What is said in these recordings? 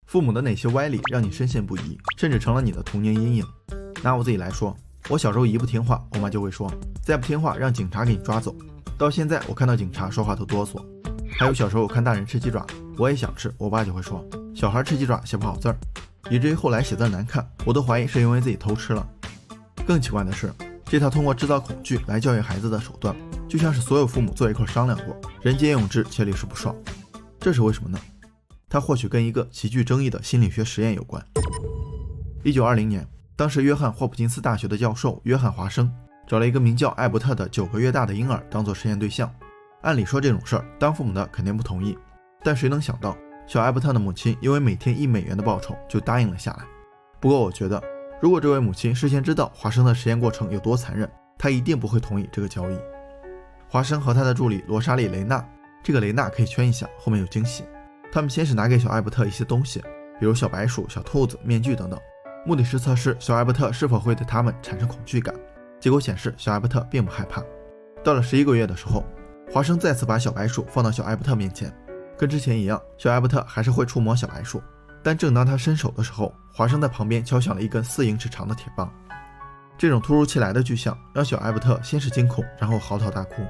父母的哪些歪理让你深信不疑，甚至成了你的童年阴影？拿我自己来说，我小时候一不听话，我妈就会说再不听话让警察给你抓走。到现在我看到警察说话都哆嗦。还有小时候看大人吃鸡爪，我也想吃，我爸就会说小孩吃鸡爪写不好字儿，以至于后来写字难看，我都怀疑是因为自己偷吃了。更奇怪的是，这套通过制造恐惧来教育孩子的手段，就像是所有父母坐一块商量过，人皆有之且屡试不爽。这是为什么呢？它或许跟一个极具争议的心理学实验有关。1920年，当时约翰霍普金斯大学的教授约翰华生找了一个名叫艾伯特的9个月大的婴儿当做实验对象。按理说这种事儿，当父母的肯定不同意，但谁能想到小艾伯特的母亲因为每天1美元的报酬就答应了下来。不过我觉得，如果这位母亲事先知道华生的实验过程有多残忍，她一定不会同意这个交易。华生和他的助理罗莎莉·雷纳，这个雷纳可以圈一下，后面有惊喜。他们先是拿给小艾伯特一些东西，比如小白鼠、小兔子、面具等等，目的是测试小艾伯特是否会对他们产生恐惧感。结果显示小艾伯特并不害怕。到了11个月的时候，华生再次把小白鼠放到小艾伯特面前，跟之前一样，小艾伯特还是会触摸小白鼠，但正当他伸手的时候，华生在旁边敲响了一根4英尺长的铁棒。这种突如其来的巨响让小艾伯特先是惊恐，然后嚎啕大哭。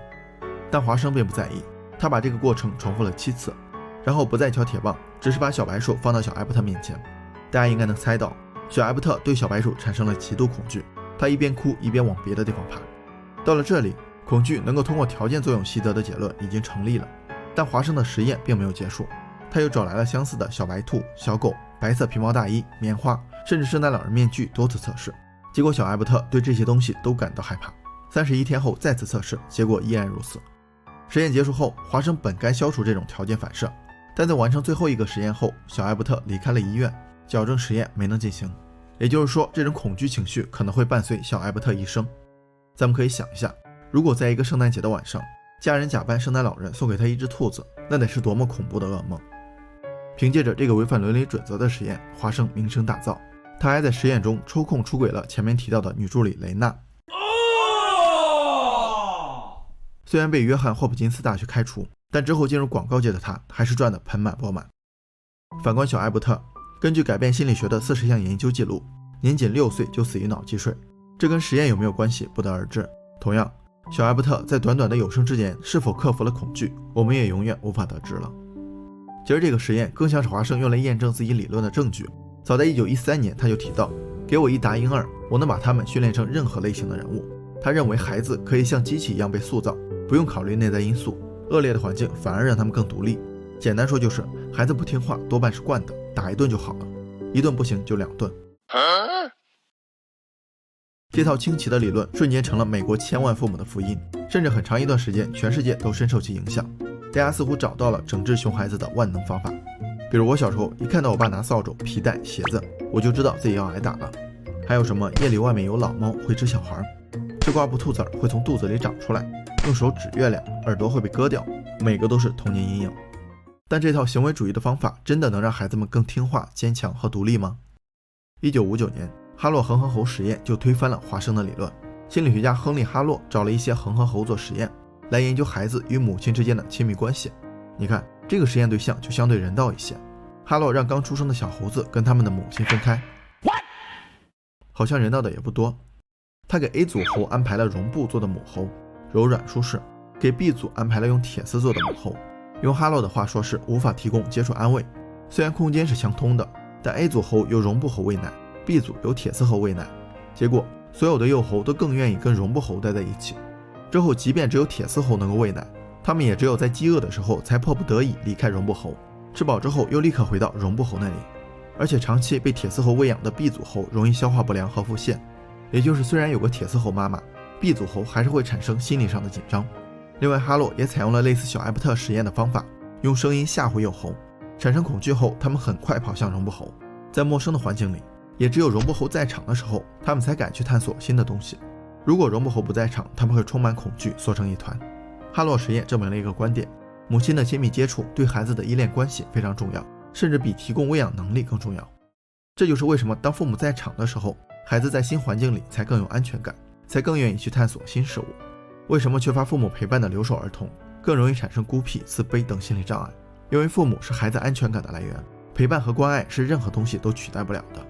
但华生并不在意，他把这个过程重复了7次，然后不再敲铁棒，只是把小白鼠放到小艾伯特面前。大家应该能猜到，小艾伯特对小白鼠产生了极度恐惧，他一边哭一边往别的地方爬。到了这里，恐惧能够通过条件作用习得的结论已经成立了。但华生的实验并没有结束，他又找来了相似的小白兔、小狗、白色皮毛大衣、棉花，甚至圣诞老人面具多次测试。结果小艾伯特对这些东西都感到害怕。31天后再次测试，结果依然如此。实验结束后，华生本该消除这种条件反射，但在完成最后一个实验后，小艾伯特离开了医院，矫正实验没能进行。也就是说，这种恐惧情绪可能会伴随小艾伯特一生。咱们可以想一下，如果在一个圣诞节的晚上，家人假扮圣诞老人送给他一只兔子，那得是多么恐怖的噩梦。凭借着这个违反伦理准则的实验，华生名声大噪，他还在实验中抽空出轨了前面提到的女助理雷娜。虽然被约翰霍普金斯大学开除，但之后进入广告界的他还是赚得盆满钵满。反观小艾伯特，根据改变心理学的40项研究记录，年仅6岁就死于脑积水，这跟实验有没有关系不得而知。同样，小艾伯特在短短的有生之年是否克服了恐惧，我们也永远无法得知了。其实这个实验更像是华生用来验证自己理论的证据。早在1913年他就提到，给我一打婴儿，我能把他们训练成任何类型的人物。他认为孩子可以像机器一样被塑造，不用考虑内在因素，恶劣的环境反而让他们更独立。简单说就是，孩子不听话多半是惯的，打一顿就好了，一顿不行就2顿。这套清奇的理论瞬间成了美国千万父母的福音，甚至很长一段时间全世界都深受其影响。大家似乎找到了整治熊孩子的万能方法。比如我小时候一看到我爸拿扫帚、皮带、鞋子，我就知道自己要挨打了。还有什么夜里外面有老猫会吃小孩，吃瓜不吐籽会从肚子里长出来，用手指月亮，耳朵会被割掉，每个都是童年阴影。但这套行为主义的方法真的能让孩子们更听话、坚强和独立吗？1959年，哈洛恒河猴实验就推翻了华生的理论。心理学家亨利·哈洛找了一些恒河猴做实验，来研究孩子与母亲之间的亲密关系。你看，这个实验对象就相对人道一些。哈洛让刚出生的小猴子跟他们的母亲分开，好像人道的也不多。他给 A 组猴安排了绒布做的母猴，柔软舒适；给 B 组安排了用铁丝做的母猴，用哈洛的话说是无法提供接触安慰。虽然空间是相通的，但 A 组猴由绒布猴喂奶， B 组由铁丝猴喂奶。结果所有的幼猴都更愿意跟绒布猴待在一起。之后即便只有铁丝猴能够喂奶，他们也只有在饥饿的时候才迫不得已离开绒布猴，吃饱之后又立刻回到绒布猴那里。而且长期被铁丝猴喂养的 B 组猴容易消化不良和腹泻，也就是虽然有个铁丝猴妈妈， B 组猴还是会产生心理上的紧张。另外，哈洛也采用了类似小艾伯特实验的方法，用声音吓唬幼猴，产生恐惧后他们很快跑向绒布猴。在陌生的环境里，也只有绒布猴在场的时候，他们才敢去探索新的东西。如果绒布猴不在场，他们会充满恐惧，缩成一团。哈洛实验证明了一个观点，母亲的亲密接触对孩子的依恋关系非常重要，甚至比提供喂养能力更重要。这就是为什么当父母在场的时候，孩子在新环境里才更有安全感，才更愿意去探索新事物。为什么缺乏父母陪伴的留守儿童更容易产生孤僻、自卑等心理障碍？因为父母是孩子安全感的来源，陪伴和关爱是任何东西都取代不了的。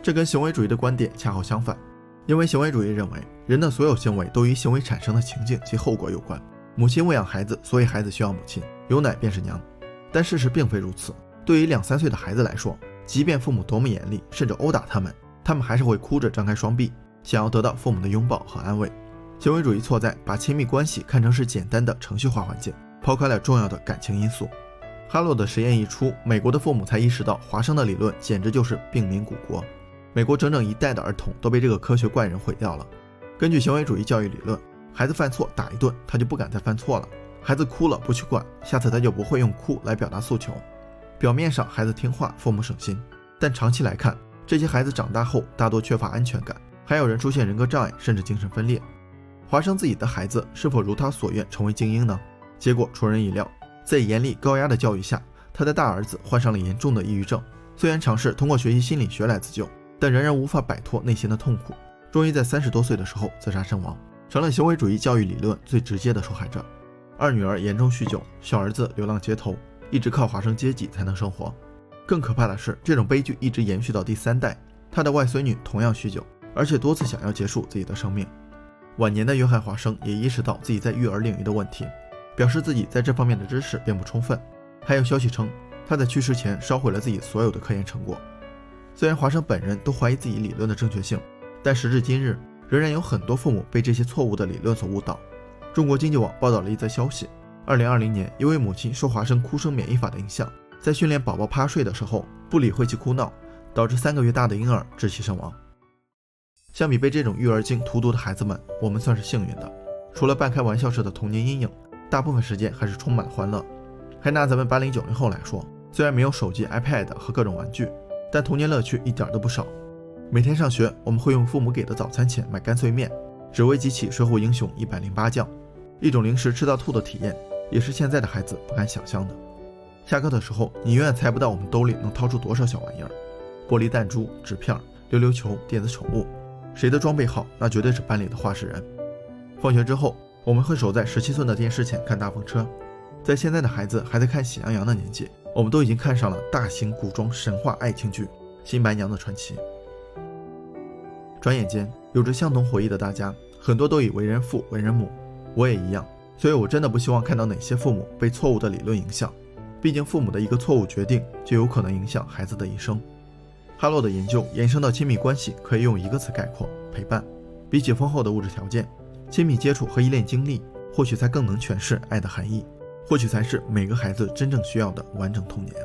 这跟行为主义的观点恰好相反，因为行为主义认为人的所有行为都与行为产生的情境及后果有关。母亲喂养孩子，所以孩子需要母亲，有奶便是娘。但事实并非如此，对于2、3岁的孩子来说，即便父母多么严厉，甚至殴打他们还是会哭着张开双臂，想要得到父母的拥抱和安慰。行为主义错在把亲密关系看成是简单的程序化环节，抛开了重要的感情因素。哈洛的实验一出，美国的父母才意识到华生的理论简直就是病民古国。美国整整1代的儿童都被这个科学怪人毁掉了。根据行为主义教育理论，孩子犯错打一顿，他就不敢再犯错了；孩子哭了不去管，下次他就不会用哭来表达诉求。表面上孩子听话，父母省心，但长期来看，这些孩子长大后大多缺乏安全感，还有人出现人格障碍，甚至精神分裂。华生自己的孩子是否如他所愿成为精英呢？结果出人意料，在严厉高压的教育下，他的大儿子患上了严重的抑郁症。虽然尝试通过学习心理学来自救，但仍然无法摆脱内心的痛苦，终于在30多岁的时候自杀身亡，成了行为主义教育理论最直接的受害者。2女儿严重酗酒，小儿子流浪街头，一直靠华生接济才能生活。更可怕的是，这种悲剧一直延续到第3代，他的外孙女同样酗酒，而且多次想要结束自己的生命。晚年的约翰·华生也意识到自己在育儿领域的问题，表示自己在这方面的知识并不充分。还有消息称，他在去世前烧毁了自己所有的科研成果。虽然华生本人都怀疑自己理论的正确性，但时至今日，仍然有很多父母被这些错误的理论所误导。中国经济网报道了一则消息，2020年，一位母亲受华生哭声免疫法的影响，在训练宝宝趴睡的时候不理会其哭闹，导致3个月大的婴儿窒息身亡。相比被这种育儿经荼毒的孩子们，我们算是幸运的，除了半开玩笑式的童年阴影，大部分时间还是充满了欢乐。还拿咱们80、90后来说，虽然没有手机、iPad 和各种玩具，但童年乐趣一点都不少。每天上学，我们会用父母给的早餐钱买干脆面，只为激起水浒英雄108将，一种零食吃到吐的体验，也是现在的孩子不敢想象的。下课的时候，你永远猜不到我们兜里能掏出多少小玩意儿：玻璃弹珠、纸片、溜溜球、电子宠物。谁的装备好，那绝对是班里的话事人。放学之后，我们会守在17寸的电视前看大风车。在现在的孩子还在看喜羊羊的年纪，我们都已经看上了大型古装神话爱情剧《新白娘子传奇》。转眼间，有着相同回忆的大家，很多都已为人父、为人母，我也一样。所以我真的不希望看到哪些父母被错误的理论影响，毕竟父母的一个错误决定就有可能影响孩子的一生。哈洛的研究延伸到亲密关系，可以用1个词概括：陪伴。比起丰厚的物质条件，亲密接触和依恋经历或许才更能诠释爱的含义，或许才是每个孩子真正需要的完整童年。